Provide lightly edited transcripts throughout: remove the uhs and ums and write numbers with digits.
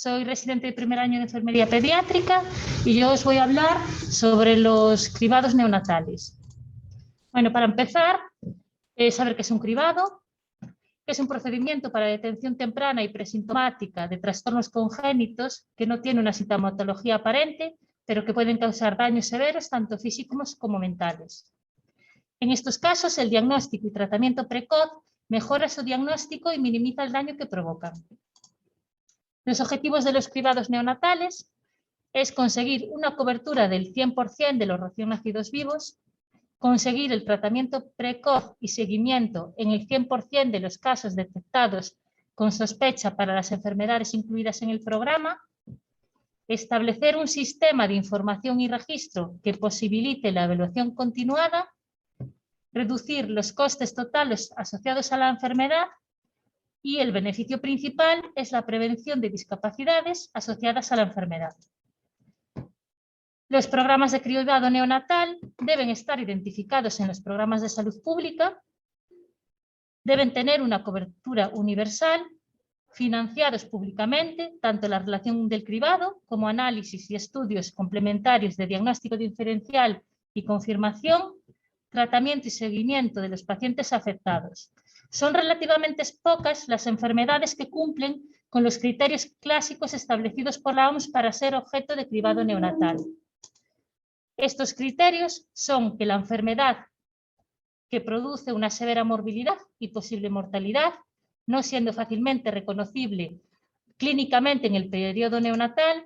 Soy residente de primer año de enfermería pediátrica y yo os voy a hablar sobre los cribados neonatales. Bueno, para empezar, saber qué es un cribado, que es un procedimiento para la detención temprana y presintomática de trastornos congénitos que no tienen una sintomatología aparente, pero que pueden causar daños severos, tanto físicos como mentales. En estos casos, el diagnóstico y tratamiento precoz mejora su diagnóstico y minimiza el daño que provocan. Los objetivos de los cribados neonatales es conseguir una cobertura del 100% de los recién nacidos vivos, conseguir el tratamiento precoz y seguimiento en el 100% de los casos detectados con sospecha para las enfermedades incluidas en el programa, establecer un sistema de información y registro que posibilite la evaluación continuada, reducir los costes totales asociados a la enfermedad y el beneficio principal es la prevención de discapacidades asociadas a la enfermedad. Los programas de cribado neonatal deben estar identificados en los programas de salud pública, deben tener una cobertura universal, financiados públicamente, tanto la relación del cribado como análisis y estudios complementarios de diagnóstico diferencial y confirmación, tratamiento y seguimiento de los pacientes afectados. Son relativamente pocas las enfermedades que cumplen con los criterios clásicos establecidos por la OMS para ser objeto de cribado neonatal. Estos criterios son que la enfermedad que produce una severa morbilidad y posible mortalidad, no siendo fácilmente reconocible clínicamente en el periodo neonatal,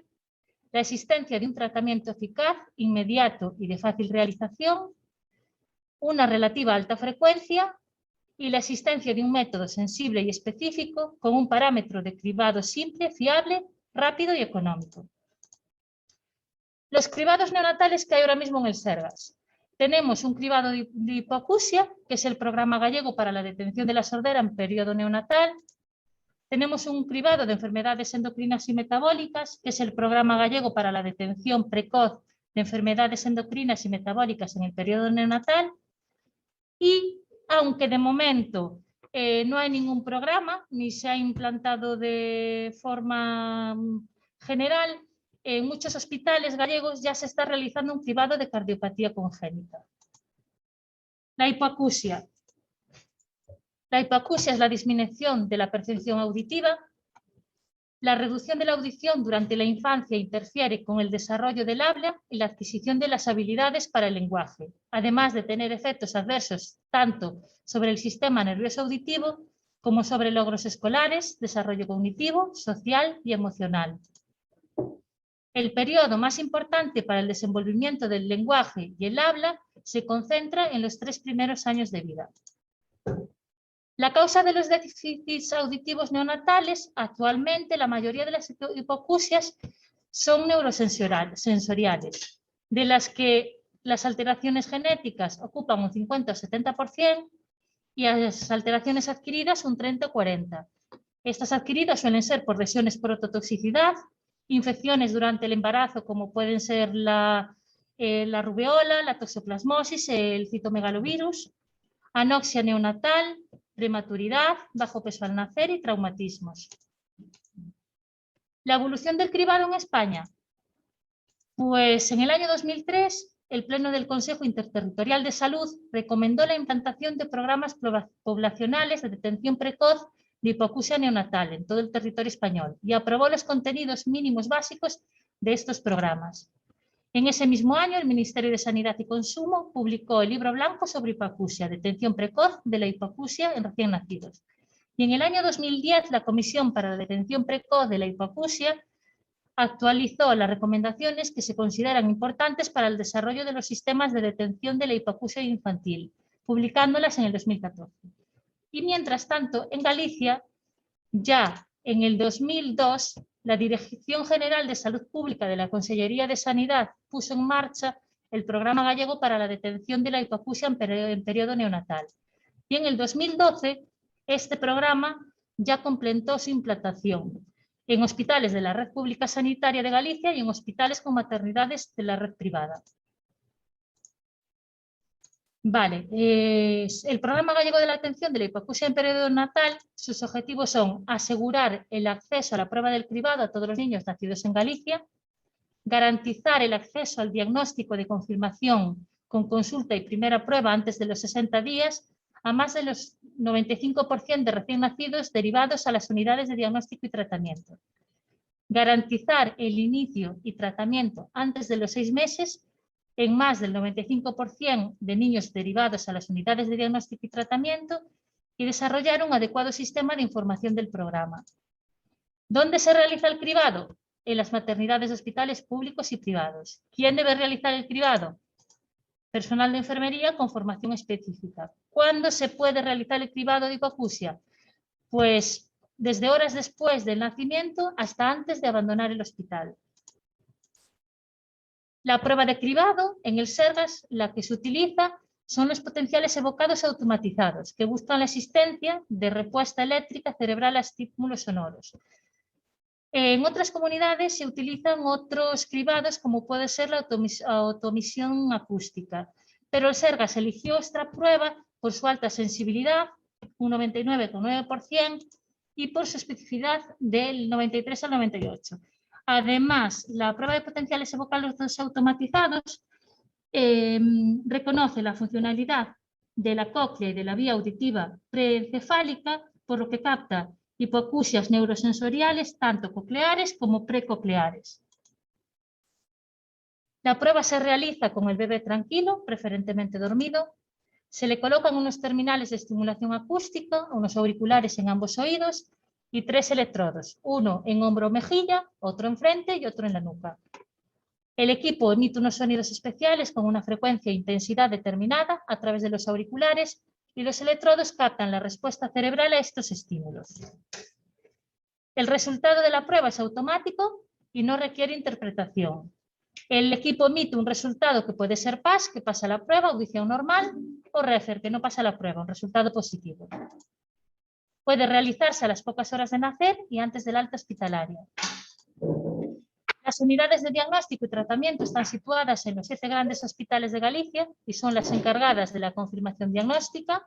la existencia de un tratamiento eficaz, inmediato y de fácil realización, una relativa alta frecuencia y la existencia de un método sensible y específico con un parámetro de cribado simple, fiable, rápido y económico. Los cribados neonatales que hay ahora mismo en el Sergas. Tenemos un cribado de hipoacusia, que es el programa gallego para la detención de la sordera en periodo neonatal. Tenemos un cribado de enfermedades endocrinas y metabólicas, que es el programa gallego para la detención precoz de enfermedades endocrinas y metabólicas en el periodo neonatal. Y aunque de momento no hay ningún programa, ni se ha implantado de forma general, en muchos hospitales gallegos ya se está realizando un cribado de cardiopatía congénita. La hipoacusia. La hipoacusia es la disminución de la percepción auditiva. La reducción de la audición durante la infancia interfiere con el desarrollo del habla y la adquisición de las habilidades para el lenguaje, además de tener efectos adversos tanto sobre el sistema nervioso auditivo como sobre logros escolares, desarrollo cognitivo, social y emocional. El periodo más importante para el desenvolvimiento del lenguaje y el habla se concentra en los 3 primeros años de vida. La causa de los déficits auditivos neonatales, actualmente la mayoría de las hipoacusias son neurosensoriales, de las que las alteraciones genéticas ocupan un 50 o 70% y las alteraciones adquiridas un 30 o 40%. Estas adquiridas suelen ser por lesiones por ototoxicidad, infecciones durante el embarazo como pueden ser la rubeola, la toxoplasmosis, el citomegalovirus, anoxia neonatal, prematuridad, bajo peso al nacer y traumatismos. La evolución del cribado en España. Pues en el año 2003, el Pleno del Consejo Interterritorial de Salud recomendó la implantación de programas poblacionales de detención precoz de hipoacusia neonatal en todo el territorio español y aprobó los contenidos mínimos básicos de estos programas. En ese mismo año, el Ministerio de Sanidad y Consumo publicó el Libro Blanco sobre hipoacusia, detención precoz de la hipoacusia en recién nacidos. Y en el año 2010, la Comisión para la Detención Precoz de la Hipoacusia actualizó las recomendaciones que se consideran importantes para el desarrollo de los sistemas de detención de la hipoacusia infantil, publicándolas en el 2014. Y mientras tanto, en Galicia, ya en el 2002, la Dirección General de Salud Pública de la Consellería de Sanidad puso en marcha el Programa Gallego para la Detención de la Hipoacusia en periodo neonatal. Y en el 2012, este programa ya completó su implantación en hospitales de la Red Pública Sanitaria de Galicia y en hospitales con maternidades de la red privada. Vale, el Programa Gallego de la Atención de la Hipoacusia en Periodo Natal, sus objetivos son asegurar el acceso a la prueba del cribado a todos los niños nacidos en Galicia, garantizar el acceso al diagnóstico de confirmación con consulta y primera prueba antes de los 60 días a más de los 95% de recién nacidos derivados a las unidades de diagnóstico y tratamiento. Garantizar el inicio y tratamiento antes de los 6 meses en más del 95% de niños derivados a las unidades de diagnóstico y tratamiento y desarrollar un adecuado sistema de información del programa. ¿Dónde se realiza el cribado? En las maternidades de hospitales públicos y privados. ¿Quién debe realizar el cribado? Personal de enfermería con formación específica. ¿Cuándo se puede realizar el cribado de hipoacusia? Pues desde horas después del nacimiento hasta antes de abandonar el hospital. La prueba de cribado en el SERGAS, la que se utiliza son los potenciales evocados automatizados, que buscan la existencia de respuesta eléctrica cerebral a estímulos sonoros. En otras comunidades se utilizan otros cribados, como puede ser la automisión acústica, pero el SERGAS eligió esta prueba por su alta sensibilidad, un 99,9%, y por su especificidad del 93 al 98%. Además, la prueba de potenciales evocales automatizados reconoce la funcionalidad de la cóclea y de la vía auditiva preencefálica, por lo que capta hipoacusias neurosensoriales tanto cocleares como precocleares. La prueba se realiza con el bebé tranquilo, preferentemente dormido. Se le colocan unos terminales de estimulación acústica, unos auriculares en ambos oídos y 3 electrodos, uno en hombro o mejilla, otro en frente y otro en la nuca. El equipo emite unos sonidos especiales con una frecuencia e intensidad determinada a través de los auriculares y los electrodos captan la respuesta cerebral a estos estímulos. El resultado de la prueba es automático y no requiere interpretación. El equipo emite un resultado que puede ser PAS, que pasa la prueba, audición normal, o REFER, que no pasa la prueba, un resultado positivo. Puede realizarse a las pocas horas de nacer y antes del alta hospitalaria. Las unidades de diagnóstico y tratamiento están situadas en los 7 grandes hospitales de Galicia y son las encargadas de la confirmación diagnóstica,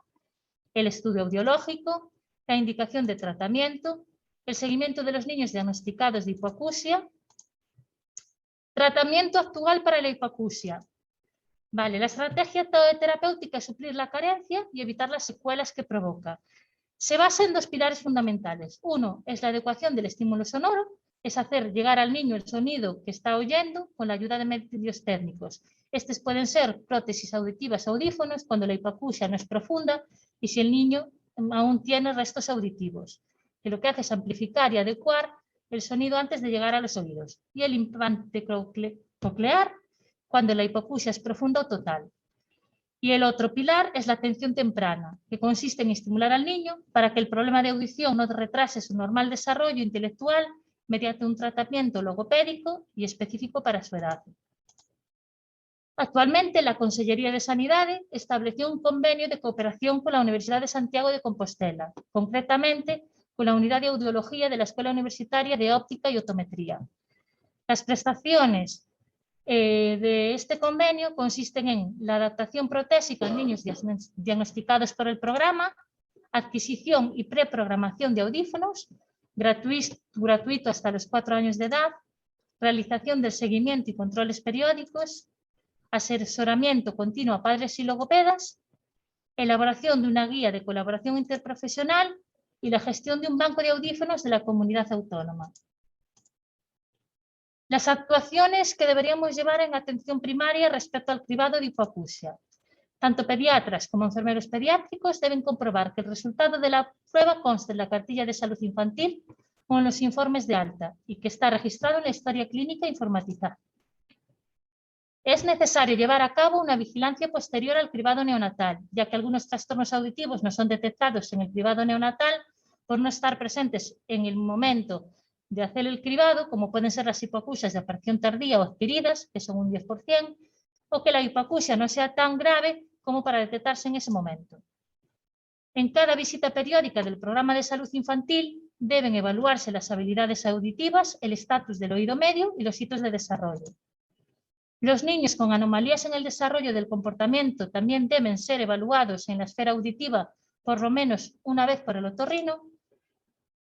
el estudio audiológico, la indicación de tratamiento, el seguimiento de los niños diagnosticados de hipoacusia. Tratamiento actual para la hipoacusia. Vale, la estrategia terapéutica es suplir la carencia y evitar las secuelas que provoca. Se basa en 2 pilares fundamentales. Uno es la adecuación del estímulo sonoro, es hacer llegar al niño el sonido que está oyendo con la ayuda de medios técnicos. Estos pueden ser prótesis auditivas, audífonos, cuando la hipoacusia no es profunda y si el niño aún tiene restos auditivos, que lo que hace es amplificar y adecuar el sonido antes de llegar a los oídos. Y el implante coclear, cuando la hipoacusia es profunda o total. Y el otro pilar es la atención temprana, que consiste en estimular al niño para que el problema de audición no retrase su normal desarrollo intelectual mediante un tratamiento logopédico y específico para su edad. Actualmente, la Consellería de Sanidad estableció un convenio de cooperación con la Universidad de Santiago de Compostela, concretamente con la Unidad de Audiología de la Escuela Universitaria de Óptica y Optometría. Las prestaciones de este convenio consisten en la adaptación protésica en niños diagnosticados por el programa, adquisición y preprogramación de audífonos, gratuito hasta los 4 años de edad, realización del seguimiento y controles periódicos, asesoramiento continuo a padres y logopedas, elaboración de una guía de colaboración interprofesional y la gestión de un banco de audífonos de la comunidad autónoma. Las actuaciones que deberíamos llevar en atención primaria respecto al cribado de hipoacusia. Tanto pediatras como enfermeros pediátricos deben comprobar que el resultado de la prueba conste en la cartilla de salud infantil o en los informes de alta y que está registrado en la historia clínica informatizada. Es necesario llevar a cabo una vigilancia posterior al cribado neonatal, ya que algunos trastornos auditivos no son detectados en el cribado neonatal por no estar presentes en el momento de hacer el cribado, como pueden ser las hipoacusias de aparición tardía o adquiridas, que son un 10%, o que la hipoacusia no sea tan grave como para detectarse en ese momento. En cada visita periódica del programa de salud infantil deben evaluarse las habilidades auditivas, el estatus del oído medio y los hitos de desarrollo. Los niños con anomalías en el desarrollo del comportamiento también deben ser evaluados en la esfera auditiva por lo menos una vez por el otorrino.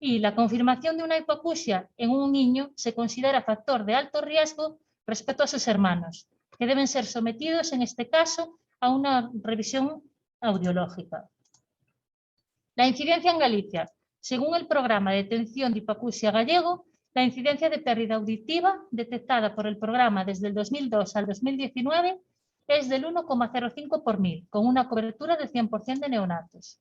Y la confirmación de una hipoacusia en un niño se considera factor de alto riesgo respecto a sus hermanos, que deben ser sometidos en este caso a una revisión audiológica. La incidencia en Galicia. Según el programa de detención de hipoacusia gallego, la incidencia de pérdida auditiva detectada por el programa desde el 2002 al 2019 es del 1,05 por 1000, con una cobertura del 100% de neonatos.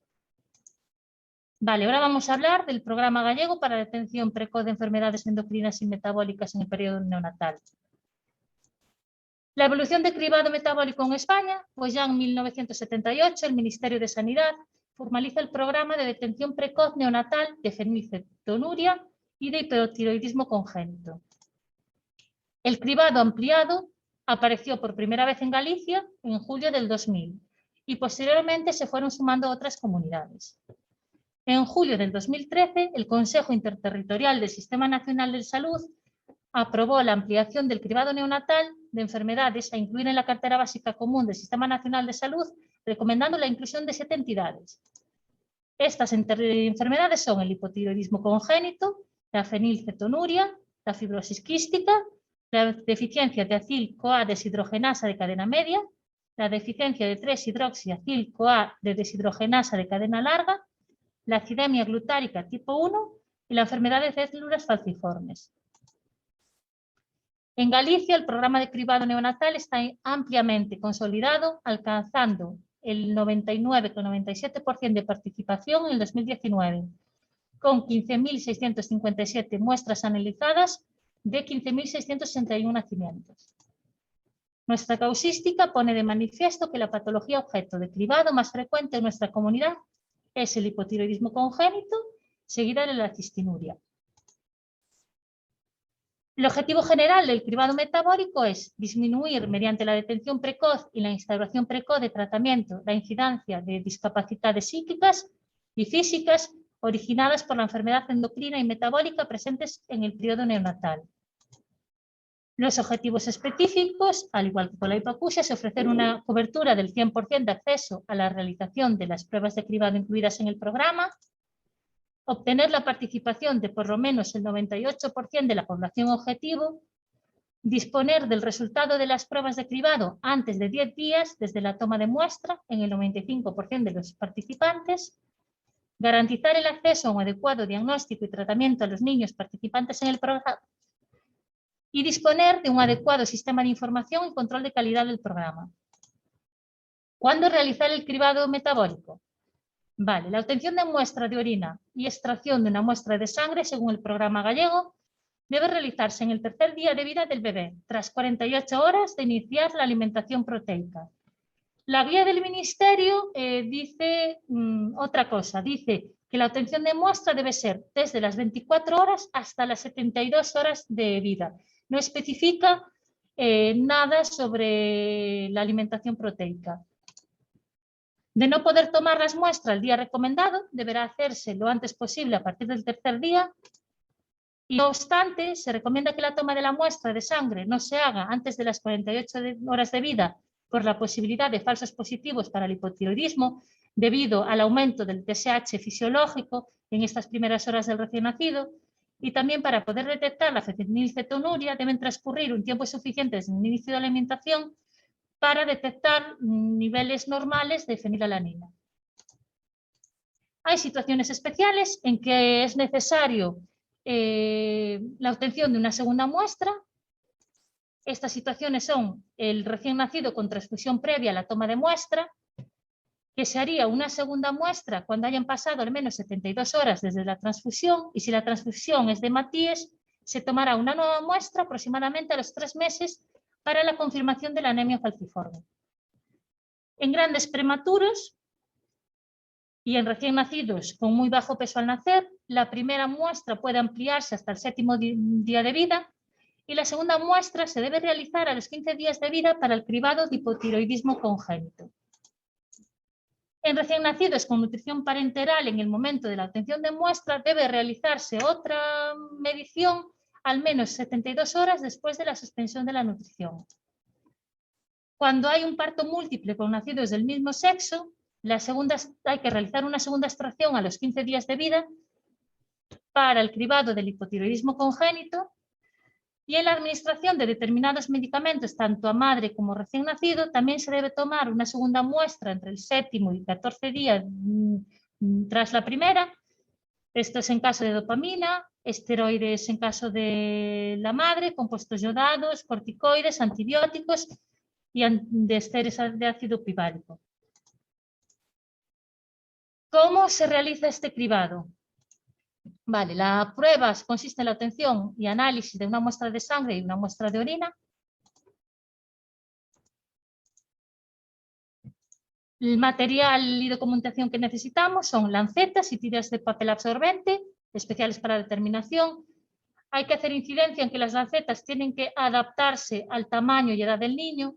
Vale, ahora vamos a hablar del programa gallego para la detención precoz de enfermedades endocrinas y metabólicas en el periodo neonatal. La evolución de cribado metabólico en España, pues ya en 1978 el Ministerio de Sanidad formaliza el programa de detención precoz neonatal de fenilcetonuria y de hipotiroidismo congénito. El cribado ampliado apareció por primera vez en Galicia en julio del 2000 y posteriormente se fueron sumando otras comunidades. En julio del 2013, el Consejo Interterritorial del Sistema Nacional de Salud aprobó la ampliación del cribado neonatal de enfermedades a incluir en la cartera básica común del Sistema Nacional de Salud, recomendando la inclusión de 7 entidades. Estas enfermedades son el hipotiroidismo congénito, la fenilcetonuria, la fibrosis quística, la deficiencia de acil-CoA deshidrogenasa de cadena media, la deficiencia de 3-hidroxiacil-CoA de deshidrogenasa de cadena larga, la acidemia glutárica tipo 1 y la enfermedad de células falciformes. En Galicia, el programa de cribado neonatal está ampliamente consolidado, alcanzando el 99,97% de participación en el 2019, con 15.657 muestras analizadas de 15.661 nacimientos. Nuestra causística pone de manifiesto que la patología objeto de cribado más frecuente en nuestra comunidad es el hipotiroidismo congénito, seguida de la cistinuria. El objetivo general del cribado metabólico es disminuir mediante la detención precoz y la instauración precoz de tratamiento la incidencia de discapacidades psíquicas y físicas originadas por la enfermedad endocrina y metabólica presentes en el periodo neonatal. Los objetivos específicos, al igual que con la hipoacusia, es ofrecer una cobertura del 100% de acceso a la realización de las pruebas de cribado incluidas en el programa, obtener la participación de por lo menos el 98% de la población objetivo, disponer del resultado de las pruebas de cribado antes de 10 días desde la toma de muestra en el 95% de los participantes, garantizar el acceso a un adecuado diagnóstico y tratamiento a los niños participantes en el programa y disponer de un adecuado sistema de información y control de calidad del programa. ¿Cuándo realizar el cribado metabólico? Vale, la obtención de muestra de orina y extracción de una muestra de sangre según el programa gallego debe realizarse en el tercer día de vida del bebé, tras 48 horas de iniciar la alimentación proteica. La guía del Ministerio dice otra cosa, dice que la obtención de muestra debe ser desde las 24 horas hasta las 72 horas de vida. No especifica nada sobre la alimentación proteica. De no poder tomar las muestras el día recomendado, deberá hacerse lo antes posible a partir del tercer día. Y no obstante, se recomienda que la toma de la muestra de sangre no se haga antes de las 48 horas de vida por la posibilidad de falsos positivos para el hipotiroidismo debido al aumento del TSH fisiológico en estas primeras horas del recién nacido, y también para poder detectar la fenilcetonuria deben transcurrir un tiempo suficiente desde el inicio de la alimentación para detectar niveles normales de fenilalanina. Hay situaciones especiales en que es necesario la obtención de una segunda muestra. Estas situaciones son el recién nacido con transfusión previa a la toma de muestra, que se haría una segunda muestra cuando hayan pasado al menos 72 horas desde la transfusión, y si la transfusión es de Matías, se tomará una nueva muestra aproximadamente a los 3 meses para la confirmación de la anemia falciforme. En grandes prematuros y en recién nacidos con muy bajo peso al nacer, la primera muestra puede ampliarse hasta el 7º día de vida y la segunda muestra se debe realizar a los 15 días de vida para el cribado de hipotiroidismo congénito. En recién nacidos con nutrición parenteral en el momento de la obtención de muestra debe realizarse otra medición al menos 72 horas después de la suspensión de la nutrición. Cuando hay un parto múltiple con nacidos del mismo sexo, hay que realizar una segunda extracción a los 15 días de vida para el cribado del hipotiroidismo congénito, y en la administración de determinados medicamentos, tanto a madre como recién nacido, también se debe tomar una segunda muestra entre el 7º y 14 días tras la primera. Esto es en caso de dopamina, esteroides en caso de la madre, compuestos yodados, corticoides, antibióticos y de esteres de ácido pivárico. ¿Cómo se realiza este cribado? Vale, la prueba consiste en la obtención y análisis de una muestra de sangre y una muestra de orina. El material y documentación que necesitamos son lancetas y tiras de papel absorbente, especiales para determinación. Hay que hacer incidencia en que las lancetas tienen que adaptarse al tamaño y edad del niño.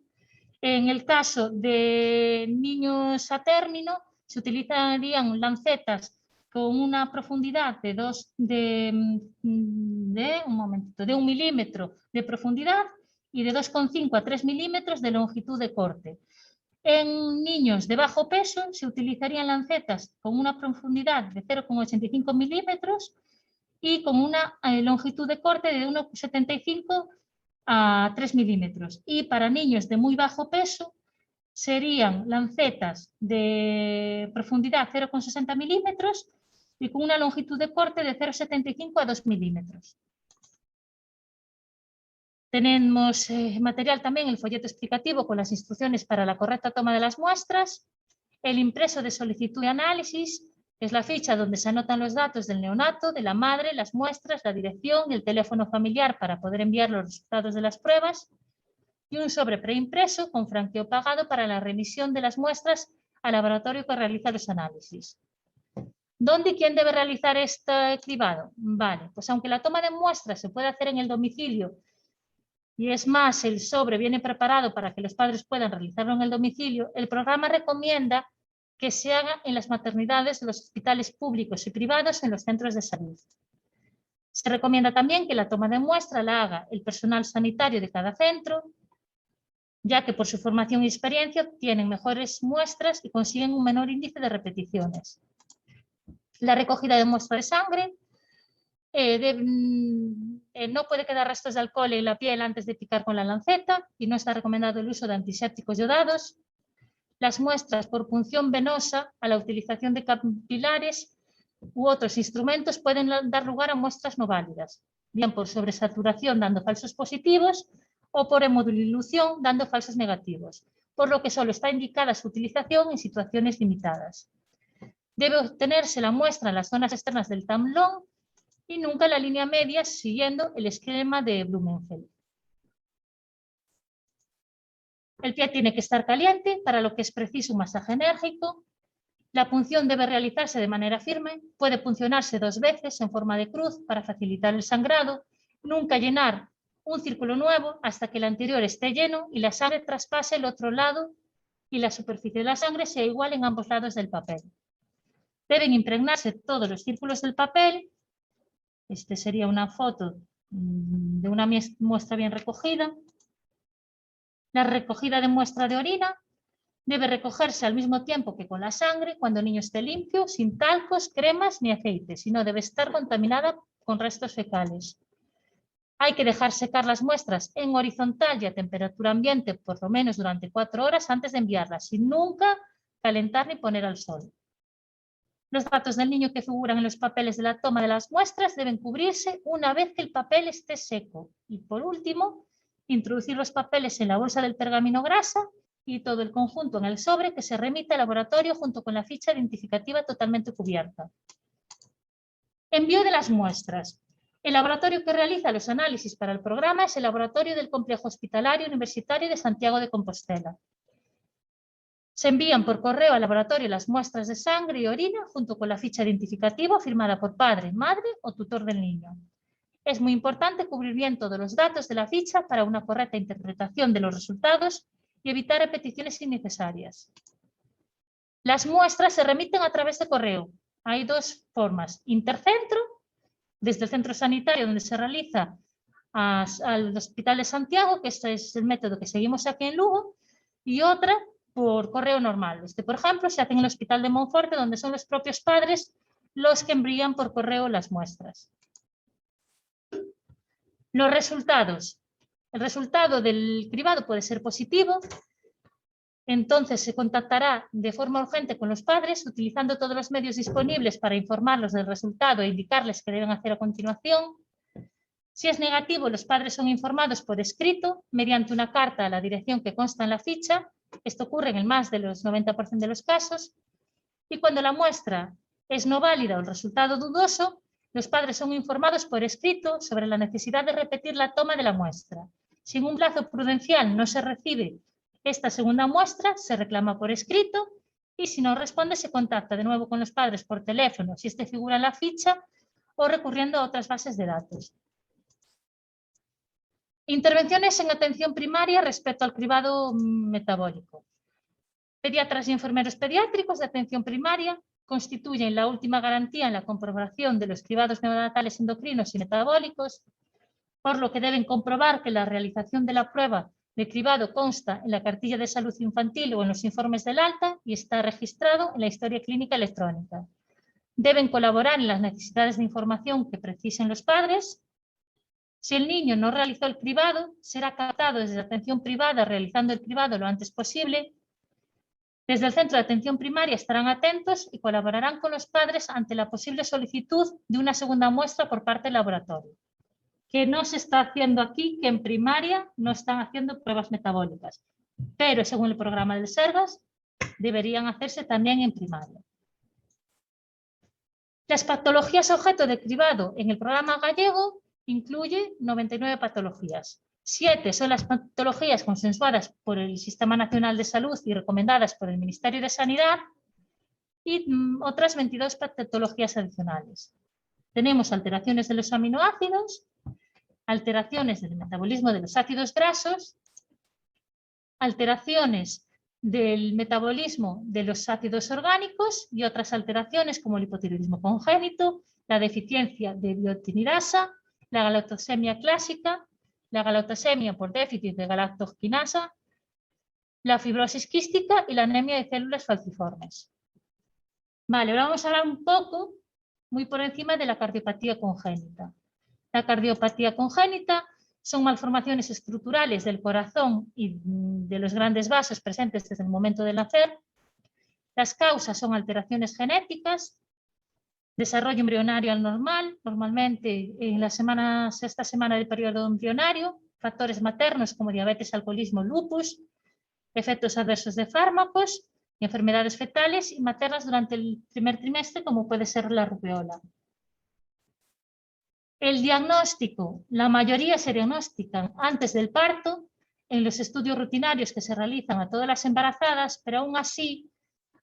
En el caso de niños a término, se utilizarían lancetas con una profundidad de 1 milímetro de profundidad y de 2,5 a 3 milímetros de longitud de corte. En niños de bajo peso se utilizarían lancetas con una profundidad de 0,85 milímetros y con una longitud de corte de 1,75 a 3 milímetros. Y para niños de muy bajo peso serían lancetas de profundidad 0,60 milímetros y con una longitud de corte de 0,75 a 2 milímetros. Tenemos material también, el folleto explicativo con las instrucciones para la correcta toma de las muestras, el impreso de solicitud de análisis, que es la ficha donde se anotan los datos del neonato, de la madre, las muestras, la dirección y el teléfono familiar para poder enviar los resultados de las pruebas, y un sobre preimpreso con franqueo pagado para la remisión de las muestras al laboratorio que realiza los análisis. ¿Dónde y quién debe realizar este cribado? Vale, pues aunque la toma de muestras se puede hacer en el domicilio, y es más, el sobre viene preparado para que los padres puedan realizarlo en el domicilio, el programa recomienda que se haga en las maternidades de los hospitales públicos y privados en los centros de salud. Se recomienda también que la toma de muestra la haga el personal sanitario de cada centro, ya que por su formación y experiencia obtienen mejores muestras y consiguen un menor índice de repeticiones. La recogida de muestra de sangre no puede quedar restos de alcohol en la piel antes de picar con la lanceta y no está recomendado el uso de antisépticos yodados. Las muestras por punción venosa a la utilización de capilares u otros instrumentos pueden dar lugar a muestras no válidas, bien por sobresaturación dando falsos positivos o por hemodilución dando falsos negativos, por lo que solo está indicada su utilización en situaciones limitadas. Debe obtenerse la muestra en las zonas externas del tablón y nunca en la línea media siguiendo el esquema de Blumenfeld. El pie tiene que estar caliente, para lo que es preciso un masaje enérgico. La punción debe realizarse de manera firme, puede puncionarse 2 veces en forma de cruz para facilitar el sangrado. Nunca llenar un círculo nuevo hasta que el anterior esté lleno y la sangre traspase el otro lado y la superficie de la sangre sea igual en ambos lados del papel. Deben impregnarse todos los círculos del papel. Este sería una foto de una muestra bien recogida. La recogida de muestra de orina debe recogerse al mismo tiempo que con la sangre cuando el niño esté limpio, sin talcos, cremas ni aceites, y no debe estar contaminada con restos fecales. Hay que dejar secar las muestras en horizontal y a temperatura ambiente por lo menos durante 4 horas antes de enviarlas, sin nunca calentar ni poner al sol. Los datos del niño que figuran en los papeles de la toma de las muestras deben cubrirse una vez que el papel esté seco. Y por último, introducir los papeles en la bolsa del pergamino grasa y todo el conjunto en el sobre que se remite al laboratorio junto con la ficha identificativa totalmente cubierta. Envío de las muestras. El laboratorio que realiza los análisis para el programa es el laboratorio del Complejo Hospitalario Universitario de Santiago de Compostela. Se envían por correo al laboratorio las muestras de sangre y orina junto con la ficha identificativa firmada por padre, madre o tutor del niño. Es muy importante cubrir bien todos los datos de la ficha para una correcta interpretación de los resultados y evitar repeticiones innecesarias. Las muestras se remiten a través de correo. Hay 2 formas. Intercentro, desde el centro sanitario donde se realiza al Hospital de Santiago, que este es el método que seguimos aquí en Lugo, y otra por correo normal. Por ejemplo, se hace en el Hospital de Monforte, donde son los propios padres los que envían por correo las muestras. Los resultados. El resultado del cribado puede ser positivo, entonces se contactará de forma urgente con los padres, utilizando todos los medios disponibles para informarlos del resultado e indicarles qué deben hacer a continuación. Si es negativo, los padres son informados por escrito, mediante una carta a la dirección que consta en la ficha. Esto ocurre en el más de los 90% de los casos. Y cuando la muestra es no válida o el resultado dudoso, los padres son informados por escrito sobre la necesidad de repetir la toma de la muestra. Si en un plazo prudencial no se recibe esta segunda muestra, se reclama por escrito y si no responde, se contacta de nuevo con los padres por teléfono, si este figura en la ficha, o recurriendo a otras bases de datos. Intervenciones en atención primaria respecto al cribado metabólico. Pediatras y enfermeros pediátricos de atención primaria constituyen la última garantía en la comprobación de los cribados neonatales endocrinos y metabólicos, por lo que deben comprobar que la realización de la prueba de cribado consta en la cartilla de salud infantil o en los informes del alta y está registrado en la historia clínica electrónica. Deben colaborar en las necesidades de información que precisen los padres. Si el niño no realizó el cribado, será captado desde la atención privada realizando el cribado lo antes posible. Desde el centro de atención primaria estarán atentos y colaborarán con los padres ante la posible solicitud de una segunda muestra por parte del laboratorio. Que no se está haciendo aquí, que en primaria no están haciendo pruebas metabólicas, pero según el programa del Sergas deberían hacerse también en primaria. Las patologías objeto de cribado en el programa gallego incluye 99 patologías. 7 son las patologías consensuadas por el Sistema Nacional de Salud y recomendadas por el Ministerio de Sanidad y otras 22 patologías adicionales. Tenemos alteraciones de los aminoácidos, alteraciones del metabolismo de los ácidos grasos, alteraciones del metabolismo de los ácidos orgánicos y otras alteraciones como el hipotiroidismo congénito, la deficiencia de biotinidasa, la galactosemia clásica, la galactosemia por déficit de galactoquinasa, la fibrosis quística y la anemia de células falciformes. Vale, ahora vamos a hablar un poco, muy por encima, de la cardiopatía congénita. La cardiopatía congénita son malformaciones estructurales del corazón y de los grandes vasos presentes desde el momento del nacer. Las causas son alteraciones genéticas, desarrollo embrionario anormal, normalmente en la sexta semana del periodo embrionario, factores maternos como diabetes, alcoholismo, lupus, efectos adversos de fármacos, enfermedades fetales y maternas durante el primer trimestre, como puede ser la rubeola. El diagnóstico, la mayoría se diagnostican antes del parto, en los estudios rutinarios que se realizan a todas las embarazadas, pero aún así,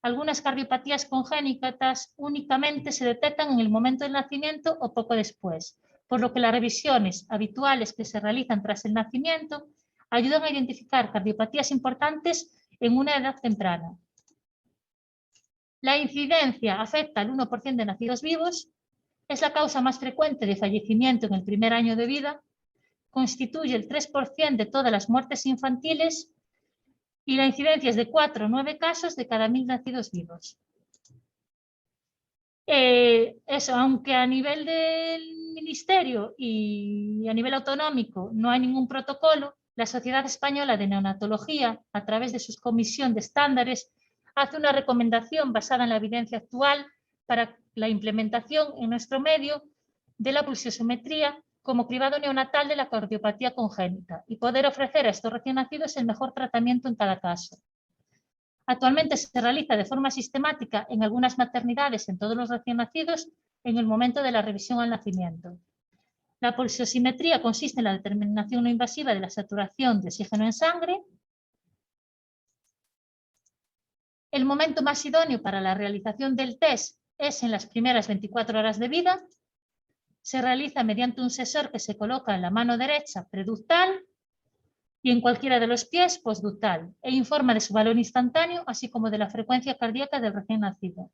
algunas cardiopatías congénitas únicamente se detectan en el momento del nacimiento o poco después, por lo que las revisiones habituales que se realizan tras el nacimiento ayudan a identificar cardiopatías importantes en una edad temprana. La incidencia afecta al 1% de nacidos vivos, es la causa más frecuente de fallecimiento en el primer año de vida, constituye el 3% de todas las muertes infantiles y la incidencia es de 4 o 9 casos de cada 1000 nacidos vivos. Eso, aunque a nivel del ministerio y a nivel autonómico no hay ningún protocolo, la Sociedad Española de Neonatología, a través de su comisión de estándares, hace una recomendación basada en la evidencia actual para la implementación en nuestro medio de la pulsiometría como cribado neonatal de la cardiopatía congénita y poder ofrecer a estos recién nacidos el mejor tratamiento en cada caso. Actualmente se realiza de forma sistemática en algunas maternidades en todos los recién nacidos en el momento de la revisión al nacimiento. La pulsiosimetría consiste en la determinación no invasiva de la saturación de oxígeno en sangre. El momento más idóneo para la realización del test es en las primeras 24 horas de vida. Se realiza mediante un sensor que se coloca en la mano derecha preductal y en cualquiera de los pies postductal e informa de su valor instantáneo, así como de la frecuencia cardíaca del recién nacido.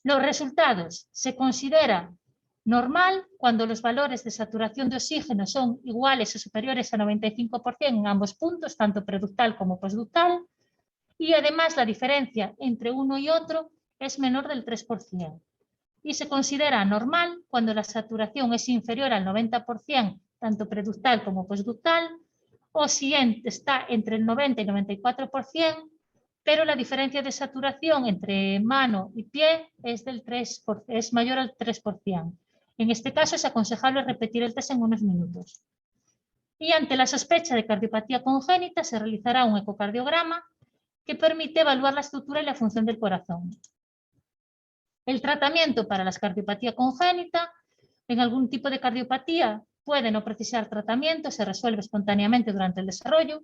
Los resultados. Se considera Normal, cuando los valores de saturación de oxígeno son iguales o superiores a 95% en ambos puntos, tanto preductal como postductal, y además la diferencia entre uno y otro es menor del 3%. Y se considera anormal cuando la saturación es inferior al 90%, tanto preductal como postductal, o si está entre el 90 y 94%, pero la diferencia de saturación entre mano y pie es mayor al 3%. En este caso es aconsejable repetir el test en unos minutos. Y ante la sospecha de cardiopatía congénita se realizará un ecocardiograma que permite evaluar la estructura y la función del corazón. El tratamiento para la cardiopatía congénita, en algún tipo de cardiopatía, puede no precisar tratamiento, se resuelve espontáneamente durante el desarrollo.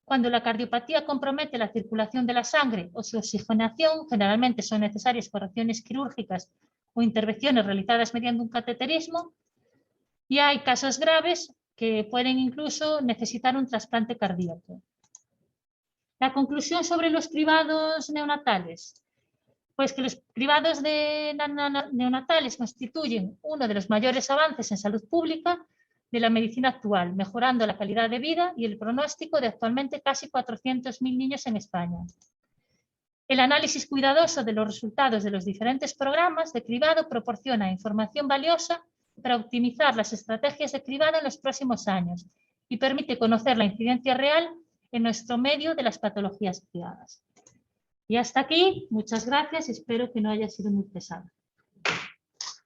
Cuando la cardiopatía compromete la circulación de la sangre o su oxigenación, generalmente son necesarias correcciones quirúrgicas o intervenciones realizadas mediante un cateterismo, y hay casos graves que pueden incluso necesitar un trasplante cardíaco. La conclusión sobre los cribados neonatales. Pues que los cribados neonatales constituyen uno de los mayores avances en salud pública de la medicina actual, mejorando la calidad de vida y el pronóstico de actualmente casi 400.000 niños en España. El análisis cuidadoso de los resultados de los diferentes programas de cribado proporciona información valiosa para optimizar las estrategias de cribado en los próximos años y permite conocer la incidencia real en nuestro medio de las patologías cribadas. Y hasta aquí, muchas gracias y espero que no haya sido muy pesado.